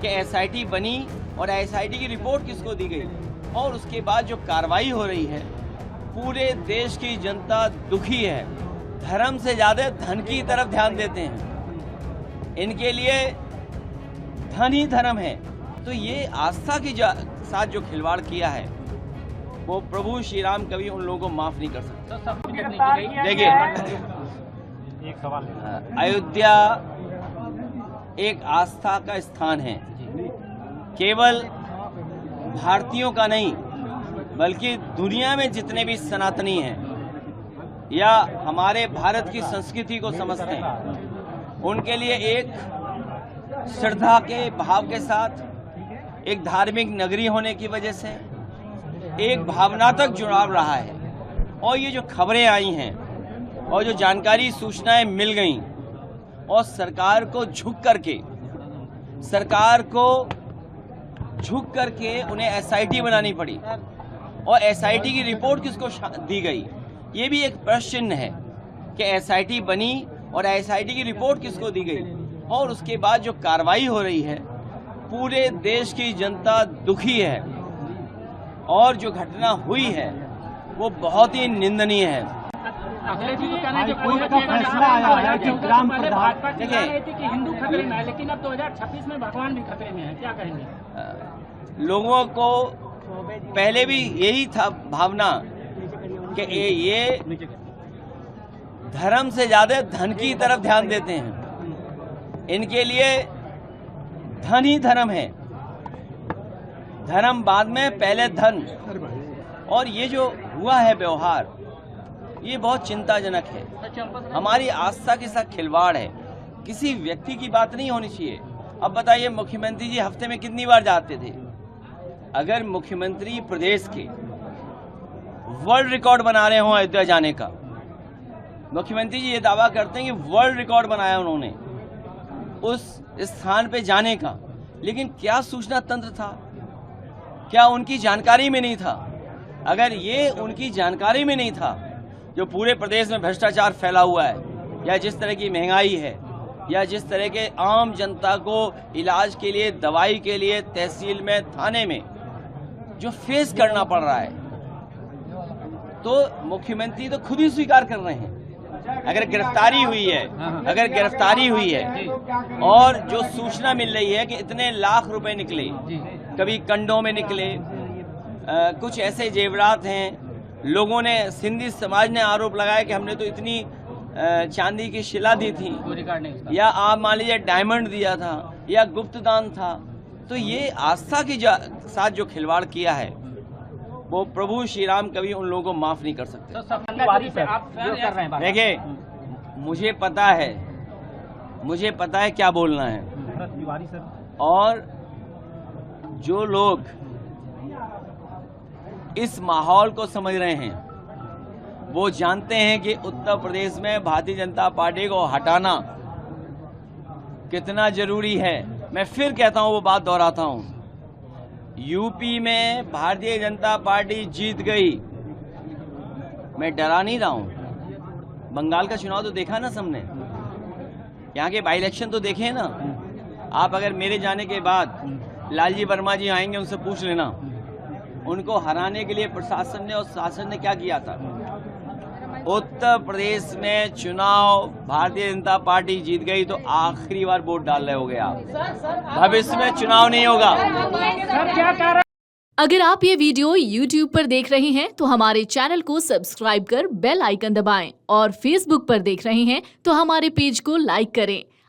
कि एसआईटी बनी और एसआईटी की रिपोर्ट किसको दी गई, और उसके बाद जो कार्रवाई हो रही है, पूरे देश की जनता दुखी है। धर्म से ज़्यादा धन की तरफ ध्यान देते हैं, इनके लिए धन ही धर्म है। तो ये आस्था के साथ जो खिलवाड़ किया है वो प्रभु श्री राम कभी उन लोगों को माफ नहीं कर सकते। देखिए, एक सवाल अयोध्या एक आस्था का स्थान है, केवल भारतीयों का नहीं बल्कि दुनिया में जितने भी सनातनी हैं या हमारे भारत की संस्कृति को समझते हैं, उनके लिए एक श्रद्धा के भाव के साथ, एक धार्मिक नगरी होने की वजह से एक भावनात्मक जुड़ाव रहा है। और ये जो खबरें आई हैं और जो जानकारी सूचनाएं मिल गई और सरकार को झुक करके उन्हें एसआईटी बनानी पड़ी और एसआईटी की रिपोर्ट किसको दी गई, ये भी एक प्रश्न चिन्ह है कि एसआईटी बनी और एसआईटी की रिपोर्ट किसको दी गई, और उसके बाद जो कार्रवाई हो रही है, पूरे देश की जनता दुखी है और जो घटना हुई है वो बहुत ही निंदनीय है। अखिलेश जी कहना है कि कोई फैसला आया है कि ग्राम भाजपा की रही थी कि हिंदू खतरे में है, लेकिन अब 2026 में भगवान भी खतरे में है, क्या कहेंगे? लोगों को पहले भी यही था भावना कि ये धर्म से ज्यादा धन की तरफ ध्यान देते हैं, इनके लिए धन ही धर्म है, धर्म बाद में, पहले धन। और ये जो हुआ है व्यवहार, ये बहुत चिंताजनक है, हमारी आस्था के साथ खिलवाड़ है। किसी व्यक्ति की बात नहीं होनी चाहिए। अब बताइए, मुख्यमंत्री जी हफ्ते में कितनी बार जाते थे? अगर मुख्यमंत्री प्रदेश के वर्ल्ड रिकॉर्ड बना रहे हों अयोध्या जाने का, मुख्यमंत्री जी ये दावा करते हैं कि वर्ल्ड रिकॉर्ड बनाया उन्होंने उस स्थान पे जाने का, लेकिन क्या सूचना तंत्र था? क्या उनकी जानकारी में नहीं था? अगर ये उनकी जानकारी में नहीं था, जो पूरे प्रदेश में भ्रष्टाचार फैला हुआ है, या जिस तरह की महंगाई है, या जिस तरह के आम जनता को इलाज के लिए, दवाई के लिए तहसील में, थाने में जो फेस करना पड़ रहा है, तो मुख्यमंत्री तो खुद ही स्वीकार कर रहे हैं। अगर गिरफ्तारी हुई है और जो सूचना मिल रही है कि इतने लाख रुपए निकले, कभी कंडों में निकले, कुछ ऐसे जेवरात हैं, लोगों ने, सिंधी समाज ने आरोप लगाया कि हमने तो इतनी चांदी की शिला दी थी, या आप मान लीजिए डायमंड दिया था, या गुप्त दान था। तो ये आस्था के साथ जो खिलवाड़ किया है वो प्रभु श्री राम कभी उन लोगों को माफ नहीं कर सकते। देखिए, मुझे पता है क्या बोलना है, और जो लोग इस माहौल को समझ रहे हैं वो जानते हैं कि उत्तर प्रदेश में भारतीय जनता पार्टी को हटाना कितना जरूरी है। मैं फिर कहता हूं, वो बात दोहराता हूं, यूपी में भारतीय जनता पार्टी जीत गई, मैं डरा नहीं रहा हूं। बंगाल का चुनाव तो देखा ना सबने, यहाँ के बाई इलेक्शन तो देखे ना आप। अगर मेरे जाने के बाद लालजी वर्मा जी आएंगे, उनसे पूछ लेना, उनको हराने के लिए प्रशासन ने और शासन ने क्या किया था। उत्तर प्रदेश में चुनाव भारतीय जनता पार्टी जीत गई तो आखिरी बार वोट डाल रहे हो गए आप, भविष्य में चुनाव नहीं होगा। अगर आप ये वीडियो YouTube पर देख रहे हैं तो हमारे चैनल को सब्सक्राइब कर बेल आइकन दबाएं, और Facebook पर देख रहे हैं तो हमारे पेज को लाइक करें।